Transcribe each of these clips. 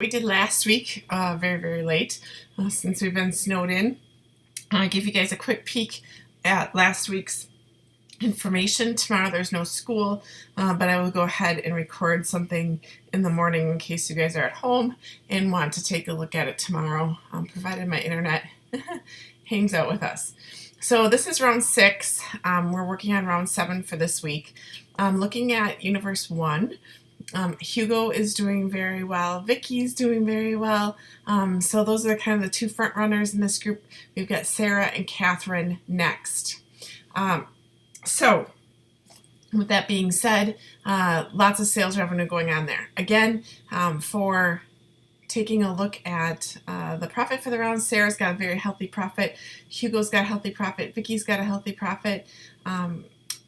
We did last week, very late, since we've been snowed in. I'll give you guys a quick peek at last week's information. Tomorrow there's no school, but I will go ahead and record something in the morning in case you guys are at home and want to take a look at it tomorrow, provided my internet hangs out with us. So this is round 6. We're working on round 7 for this week. Looking at Universe 1, Hugo is doing very well. Vicky's doing very well. So those are kind of the two front runners in this group. We've got Sarah and Catherine next. So with that being said, lots of sales revenue going on there. Again, for taking a look at the profit for the round, Sarah's got a very healthy profit. Hugo's got a healthy profit. Vicky's got a healthy profit.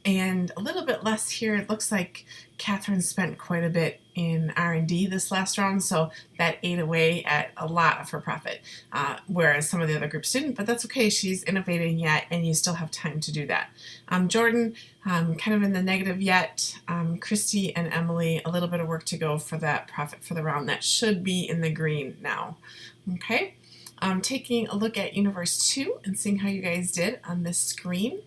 And a little bit less here. It looks like Catherine spent quite a bit in R&D this last round, so that ate away at a lot of her profit, whereas some of the other groups didn't, but that's okay. She's innovating yet, and you still have time to do that. Jordan, kind of in the negative yet. Christy and Emily, a little bit of work to go for that profit for the round. That should be in the green now. Okay, taking a look at Universe 2 and seeing how you guys did on this screen.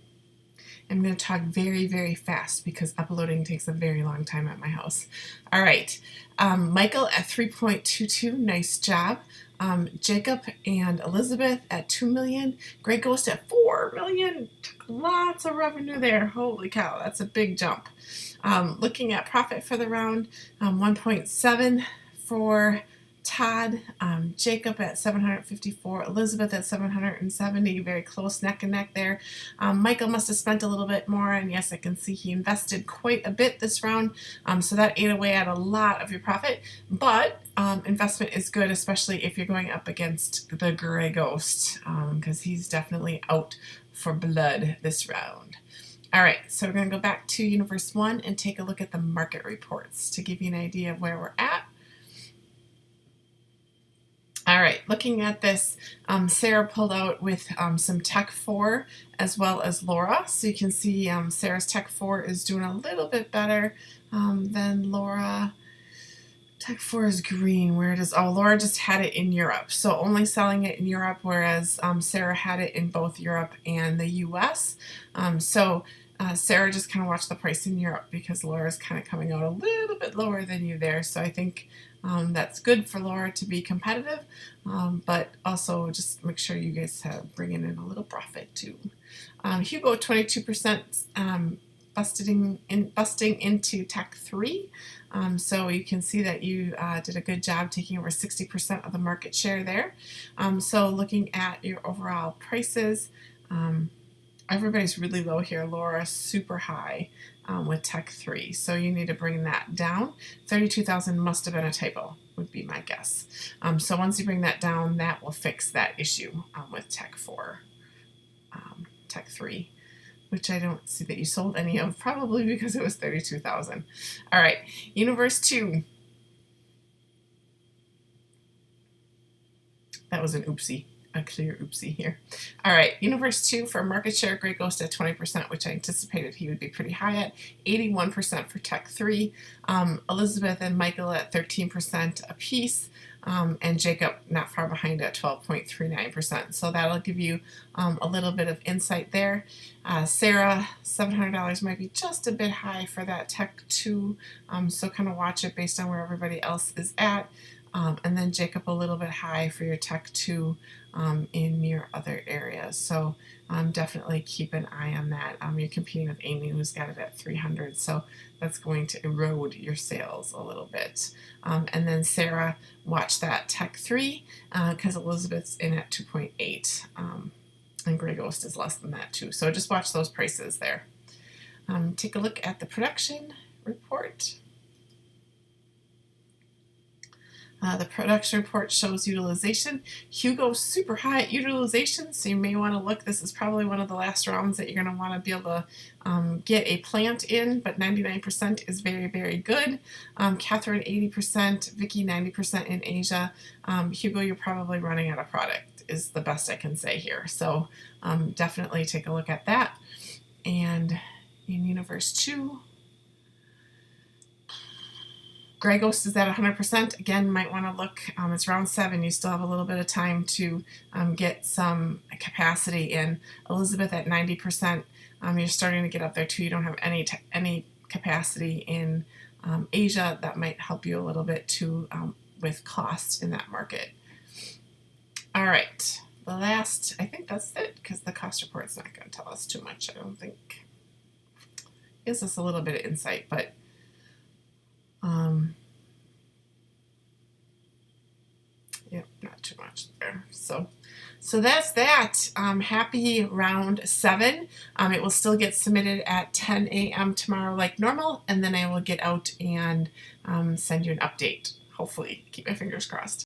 I'm going to talk very fast because uploading takes a very long time at my house. All right, Michael at 3.22, nice job. Jacob and Elizabeth at 2 million. Grey Ghost at 4 million. Lots of revenue there. Holy cow, that's a big jump. Looking at profit for the round, 1.7 for Todd, Jacob at 754, Elizabeth at 770, very close neck and neck there. Michael must have spent a little bit more, and yes, I can see he invested quite a bit this round, so that ate away at a lot of your profit, but investment is good, especially if you're going up against the Grey Ghost, because he's definitely out for blood this round. All right, so we're going to go back to Universe 1 and take a look at the market reports to give you an idea of where we're at. All right, looking at this, Sarah pulled out with some Tech 4 as well as Laura. So you can see Sarah's Tech 4 is doing a little bit better than Laura. Tech 4 is green. Where it is? Oh, Laura just had it in Europe. So only selling it in Europe, whereas Sarah had it in both Europe and the US. Sarah just kind of watched the price in Europe because Laura's kind of coming out a little bit lower than you there. So I think that's good for Laura to be competitive, but also just make sure you guys have bringing in a little profit too. Hugo 22% busting into Tech 3. So you can see that you did a good job taking over 60% of the market share there. So looking at your overall prices, everybody's really low here. Laura super high with Tech 3, so you need to bring that down. 32,000 must have been a typo, would be my guess. So once you bring that down, that will fix that issue with Tech 4, Tech 3, which I don't see that you sold any of, probably because it was 32,000. All right, Universe 2. That was an oopsie. A clear oopsie here. All right, Universe 2 for market share, Grey Ghost at 20%, which I anticipated he would be pretty high at. 81% for Tech 3. Elizabeth and Michael at 13% apiece. And Jacob not far behind at 12.39%. So that'll give you a little bit of insight there. Sarah, $700 might be just a bit high for that Tech 2. So kind of watch it based on where everybody else is at. And then Jacob a little bit high for your Tech 2 in your other areas. So definitely keep an eye on that. You're competing with Amy, who's got it at 300, so that's going to erode your sales a little bit. And then Sarah, watch that Tech 3 because Elizabeth's in at 2.8, and Grey Ghost is less than that too. So just watch those prices there. Take a look at the production report. The production report shows utilization. Hugo's super high at utilization, so you may want to look. This is probably one of the last rounds that you're going to want to be able to get a plant in, but 99% is very good. Catherine 80%, Vicky 90% in Asia. Hugo, you're probably running out of product is the best I can say here. So definitely take a look at that. And in Universe 2, Gray Ghost is at 100%. Again, might want to look. It's round 7. You still have a little bit of time to get some capacity in. Elizabeth at 90%. You're starting to get up there too. You don't have any capacity in Asia. That might help you a little bit too with cost in that market. All right. The last, I think that's it, because the cost report's not going to tell us too much, I don't think. It gives us a little bit of insight, but yep, not too much there. So that's that. Happy round 7. It will still get submitted at 10 a.m. tomorrow like normal, and then I will get out and send you an update. Hopefully. Keep my fingers crossed.